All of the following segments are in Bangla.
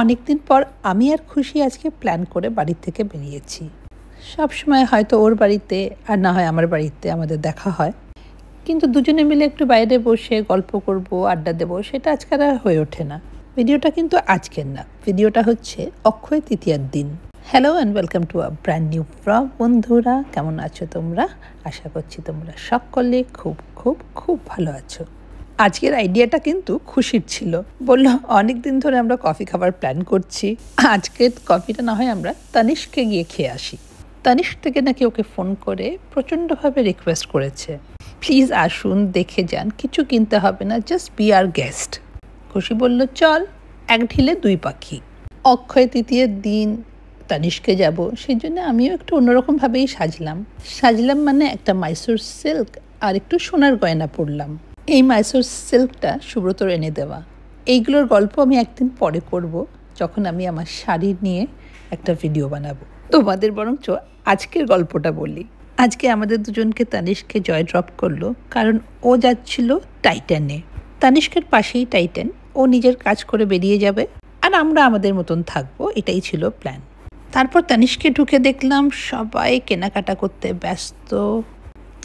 অনেকদিন পর আমি আর খুশি আজকে প্ল্যান করে বাড়ি থেকে বেরিয়েছি। সবসময় হয়তো ওর বাড়িতে আর না হয় আমার বাড়িতে আমাদের দেখা হয়, কিন্তু দুজনে মিলে একটু বাইরে বসে গল্প করব, আড্ডা দেব, সেটা আজকাল আর হয়ে ওঠে না। ভিডিওটা কিন্তু আজকের না, ভিডিওটা হচ্ছে অক্ষয় তৃতীয়ার দিন। Hello and welcome to a brand new blog. বন্ধুরা, কেমন আছো তোমরা? আশা করছি তোমরা সকলে খুব খুব খুব ভালো আছো। আজকের আইডিয়াটা কিন্তু খুশির ছিল। বললো অনেক দিন ধরে আমরা কফি খাবার প্ল্যান করছি, আজকের কফিটা না হয় আমরা তানিশকে গিয়ে খেয়ে আসি। তানিশ থেকে নাকি ওকে ফোন করে প্রচণ্ডভাবে রিকোয়েস্ট করেছে, প্লিজ আসুন, দেখে যান, কিছু কিনতে হবে না, জাস্ট বি আর গেস্ট। খুশি বলল চল, এক ঢিলে দুই পাখি। অক্ষয় তৃতীয়ার দিন তানিশকে যাব, সেই জন্য আমিও একটু অন্যরকমভাবেই সাজলাম মানে একটা মাইসোর সিল্ক আর একটু সোনার গয়না পরলাম। এই মাইসোর সিল্কটা সুব্রতর এনে দেওয়া। এইগুলোর গল্প আমি একদিন পরে করব, যখন আমি আমার শাড়ি নিয়ে একটা ভিডিও বানাবো। তোমাদের বরঞ্চ আজকের গল্পটা বলি। আজকে আমাদের দুজনকে তানিশকে জয় ড্রপ করলো, কারণ ও যাচ্ছিল টাইটানে। তানিশকের পাশেই টাইটান, ও নিজের কাজ করে বেরিয়ে যাবে আর আমরা আমাদের মতন থাকবো, এটাই ছিল প্ল্যান। তারপর তানিশকে ঢুকে দেখলাম সবাই কেনাকাটা করতে ব্যস্ত।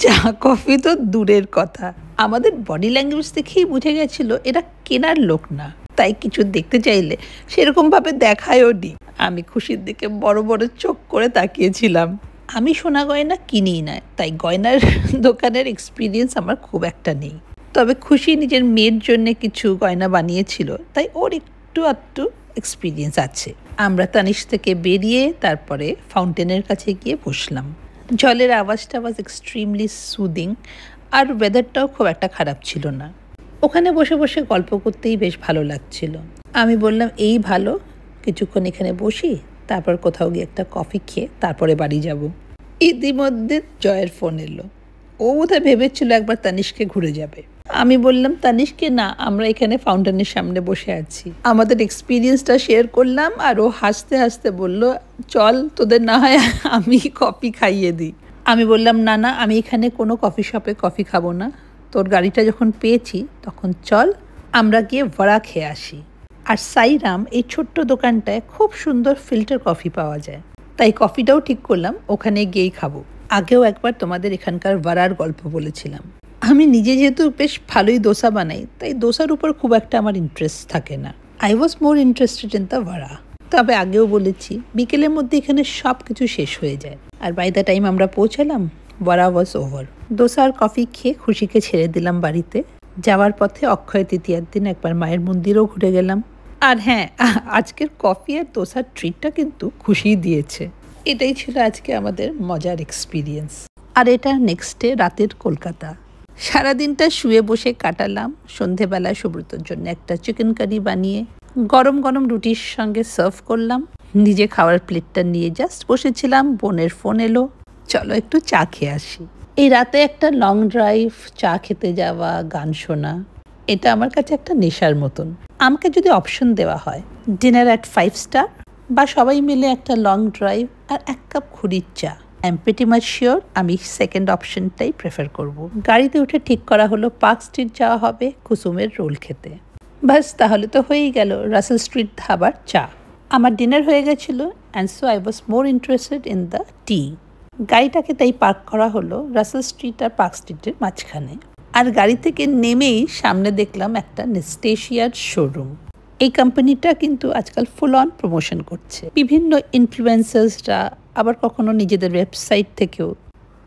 চা কফি তো দূরের কথা, আমাদের বডি ল্যাঙ্গুয়েজ দেখেই বুঝে গেছিল এরা কেনার লোক না, তাই কিছু দেখতে চাইলে সেরকমভাবে দেখায়ও নি। আমি খুশির দিকে বড় বড় চোখ করে তাকিয়েছিলাম। আমি সোনা গয়না কিনি না, তাই গয়নার দোকানের এক্সপিরিয়েন্স আমার খুব একটা নেই। তবে খুশি নিজের মেয়ের জন্য কিছু গয়না বানিয়েছিল, তাই ওর একটু আধটু এক্সপিরিয়েন্স আছে। আমরা তানিশ থেকে বেরিয়ে তারপরে ফাউন্টেনের কাছে গিয়ে বসলাম। জলের আওয়াজটা ওয়াজ এক্সট্রিমলি সুদিং, আর ওয়েদারটাও খুব একটা খারাপ ছিল না। ওখানে বসে বসে গল্প করতেই বেশ ভালো লাগছিল। আমি বললাম এই ভালো, কিছুক্ষণ এখানে বসি, তারপর কোথাও গিয়ে একটা কফি খেয়ে তারপরে বাড়ি যাব। ইতিমধ্যে জয়ের ফোন এলো। ও বোধহয় ভেবেছিল একবার তানিশকে ঘুরে যাবে। আমি বললাম তানিশকে না, আমরা এখানে ফাউন্টেনের সামনে বসে আছি। আমাদের এক্সপিরিয়েন্সটা শেয়ার করলাম, আর ও হাসতে হাসতে বলল চল, তোদের না হয় আমি কফি খাইয়ে দিই। আমি বললাম না না, আমি এখানে কোনো কফি শপে কফি খাবো না, তোর গাড়িটা যখন পেয়েছি তখন চল আমরা গিয়ে ভাড়া খেয়ে আসি। আর সাইরাম এই ছোট্ট দোকানটায় খুব সুন্দর ফিল্টার কফি পাওয়া যায়, তাই কফিটাও ঠিক করলাম ওখানে গিয়েই খাবো। আগেও একবার তোমাদের এখানকার ভাড়ার গল্প বলেছিলাম। আমি নিজে যেহেতু বেশ ভালোই দোসা বানাই, তাই দোসার উপর খুব একটা আমার ইন্টারেস্ট থাকে না। I was more interested in the ভাড়া। তবে আগেও বলেছি বিকেলের মধ্যে এখানে সব কিছু শেষ হয়ে যায়, আর বাই দ্য টাইম আমরা পৌঁছালাম ভাড়া ওয়াজ ওভার। দোসা আর কফি খেয়ে খুশিকে ছেড়ে দিলাম বাড়িতে। যাওয়ার পথে অক্ষয় তৃতীয়ার দিন একবার মায়ের মন্দিরেও ঘুরে গেলাম। আর হ্যাঁ, আজকের কফি আর দোসার ট্রিটটা কিন্তু খুশিই দিয়েছে। এটাই ছিল আজকে আমাদের মজার এক্সপিরিয়েন্স। আর এটা নেক্সট ডে রাতের কলকাতা। সারাদিনটা শুয়ে বসে কাটালাম। সন্ধেবেলায় সুব্রতর জন্য একটা চিকেন কারি বানিয়ে গরম গরম রুটির সঙ্গে সার্ভ করলাম। নিজে খাওয়ার প্লেটটা নিয়ে জাস্ট বসেছিলাম, বোনের ফোন এলো, চলো একটু চা খেয়ে আসি। এই রাতে একটা লং ড্রাইভ, চা খেতে যাওয়া, গান শোনা, এটা আমার কাছে একটা নেশার মতন। আমাকে যদি অপশন দেওয়া হয় ডিনার অ্যাট 5 স্টার বা সবাই মিলে একটা লং ড্রাইভ আর এক কাপ খুরির চা, I am pretty much sure আমি সেকেন্ড অপশনটাই প্রেফার করব। গাড়িতে উঠে ঠিক করা হলো পার্ক স্ট্রিট যাওয়া হবে কুসুমের রোল খেতে। বাস, তাহলে তো হয়েই গেল রাসেল স্ট্রিট ধাবার চা। আমার ডিনার হয়ে গেছিলো, and so I was more interested in the tea. গাড়িটাকে তাই পার্ক করা হলো রাসেল স্ট্রিট আর পার্ক স্ট্রিটের মাঝখানে। আর গাড়ি থেকে নেমেই সামনে দেখলাম একটা নেস্টেশিয়ার শোরুম। এই কোম্পানিটা কিন্তু আজকাল ফুল অন প্রমোশন করছে। বিভিন্ন ইনফ্লুয়েন্সার্সরা, আবার কখনো নিজেদের ওয়েবসাইট থেকেও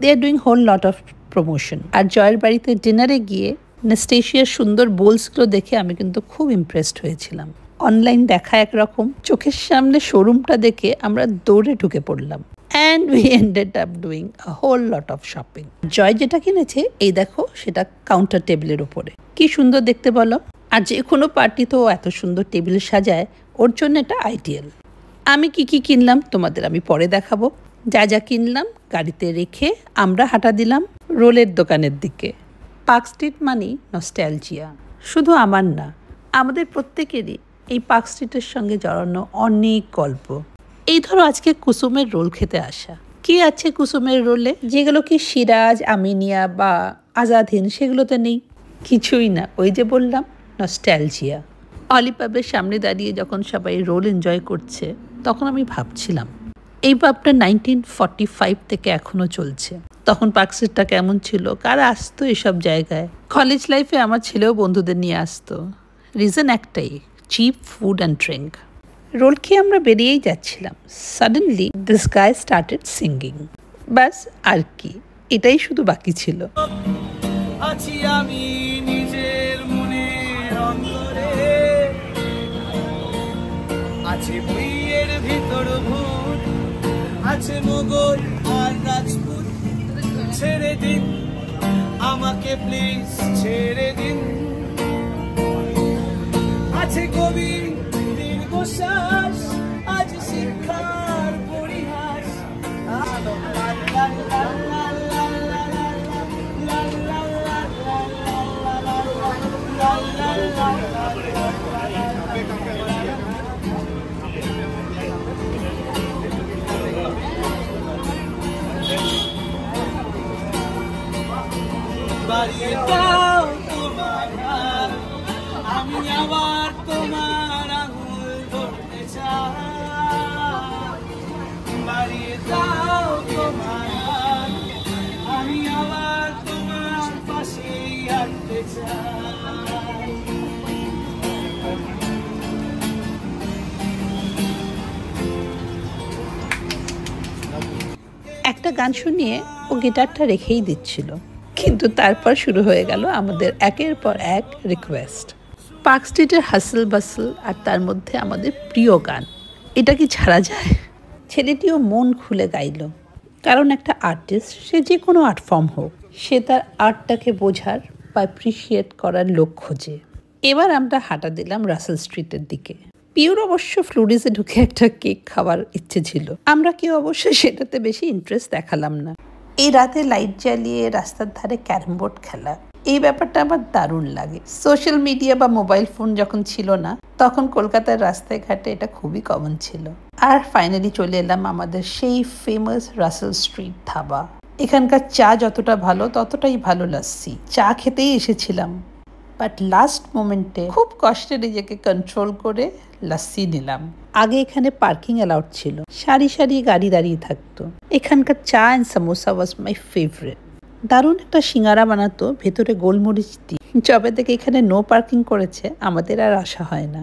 they are doing whole lot of promotion. আর জয়ের বাড়িতে ডিনারে গিয়ে নেস্টেশিয়ার সুন্দর বোলসগুলো দেখে আমি কিন্তু খুব ইমপ্রেসড হয়েছিলাম। অনলাইন দেখা একরকম, চোখের সামনে শোরুমটা দেখে আমরা দৌড়ে ঢুকে পড়লাম। And we ended up doing a whole lot of shopping. জয় যেটা কিনেছে এই দেখো, সেটা কাউন্টার টেবিলের উপরে। কি সুন্দর দেখতে বলো। আর যে কোনো পার্টি তো এত সুন্দর টেবিল সাজায়, ওর জন্য এটা আইডিয়াল। আমি কি কি কিনলাম তোমাদের আমি পরে দেখাবো। যা যা কিনলাম গাড়িতে রেখে আমরা হাঁটা দিলাম রোলের দোকানের দিকে। পার্ক স্ট্রিট মানেই নস্টালজিয়া। শুধু আমার না, আমাদের প্রত্যেকেরই এই পার্ক স্ট্রিটের সঙ্গে জড়ানো অনেক গল্প। এই ধরো আজকে কুসুমের রোল খেতে আসা। কি আছে কুসুমের রোলে, যেগুলো কি সিরাজ, আমিনিয়া বা আজাদ হিন্দ সেগুলোতে নেই? কিছুই না, ওই যে বললাম নস্টালজিয়া। অলিপাবের সামনে দাঁড়িয়ে যখন সবাই রোল এনজয় করছে, তখন আমি ভাবছিলাম এই পাবটা 1945 থেকে এখনো চলছে। তখন পার্ক স্ট্রিটটা কেমন ছিল, কারা আসতো এসব জায়গায়। কলেজ লাইফে আমার ছেলেও বন্ধুদের নিয়ে আসতো। রিজন একটাই, cheap food and drink. Roll খেয়ে আমরা বেরিয়েই যাচ্ছিলাম। Suddenly this guy started singing. ব্যাস, আর কি, এটাই শুধু বাকি ছিল। আছি আমি নিজের মনের অন্তরে, আছে বইয়ের ভিতর ভূত, আছে মোগল আর রাজপুত। ছেড়ে দিন আমাকে প্লিজ, ছেড়ে দিন। আছে কবি দীর্ঘশ্বাস, আজ শিক্ষার পরিহাস। বাড়িয়ে দাও তোমার হাত, আমি আবার তোমার আঙুল ধরতে চাই। বাড়িয়ে দাও তোমার হাত, আমি আবার তোমার পাশেই হাঁটতে চাই। একটা গান শুনিয়ে ও গিটারটা রেখেই দিচ্ছিল, কিন্তু তারপর শুরু হয়ে গেল আমাদের একের পর এক রিকোয়েস্ট। পার্ক স্ট্রিটের হাসল বাসল আর তার মধ্যে আমাদের প্রিয় গান, এটা কি ছাড়া যায়? ছেলেটিও মন খুলে গাইল, কারণ একটা আর্টিস্ট, সে যে কোনো আর্ট ফর্ম হোক, সে তার আর্টটাকে বোঝার বা অ্যাপ্রিসিয়েট করার লোক খোঁজে। এবার আমরা হাঁটা দিলাম রাসেল স্ট্রিটের দিকে। পিওর অবশ্য ফ্লুডিসে ঢুকে একটা কেক খাওয়ার ইচ্ছে ছিল, আমরা কেউ অবশ্য সেটাতে বেশি ইন্টারেস্ট দেখালাম না। এই রাতে লাইট জ্বালিয়ে রাস্তার ধারে ক্যারম বোর্ড খেলা, এই ব্যাপারটা আমার দারুণ লাগে। সোশ্যাল মিডিয়া বা মোবাইল ফোন যখন ছিল না, তখন কলকাতার রাস্তায় ঘাটে এটা খুবই কমন ছিল। আর ফাইনালি চলে এলাম আমাদের সেই ফেমাস রাসেল স্ট্রিট ধাবা। এখানকার চা যতটা ভালো, ততটাই ভালো লাস্সি। চা খেতেই এসেছিলাম, বাট লাস্ট মোমেন্টে খুব কষ্টে নিজেকে কন্ট্রোল করে লাস্সি নিলাম। আগে এখানে পার্কিং অ্যালাউড ছিল, সারি সারি গাড়ি দাঁড়িয়ে থাকতো। এখানকার চা and samosa was my favourite. দারুণ একটা সিঙ্গারা বানাতো, ভেতরে গোলমরিচ দিয়ে। যবে থেকে এখানে নো পার্কিং করেছে, আমাদের আর আসা হয় না।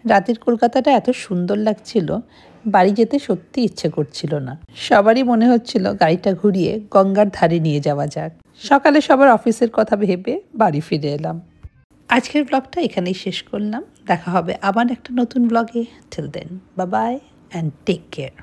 রাতের কলকাতাটা এত সুন্দর লাগছিল, বাড়ি যেতে সত্যি ইচ্ছে করছিল না। সবারই মনে হচ্ছিল গাড়িটা ঘুরিয়ে গঙ্গার ধারে নিয়ে যাওয়া যাক। সকালে সবার অফিসের কথা ভেবে বাড়ি ফিরে এলাম। আজকের ব্লগটা এখানেই শেষ করলাম। দেখা হবে আবার একটা নতুন ব্লগে। Till then, bye bye and take care.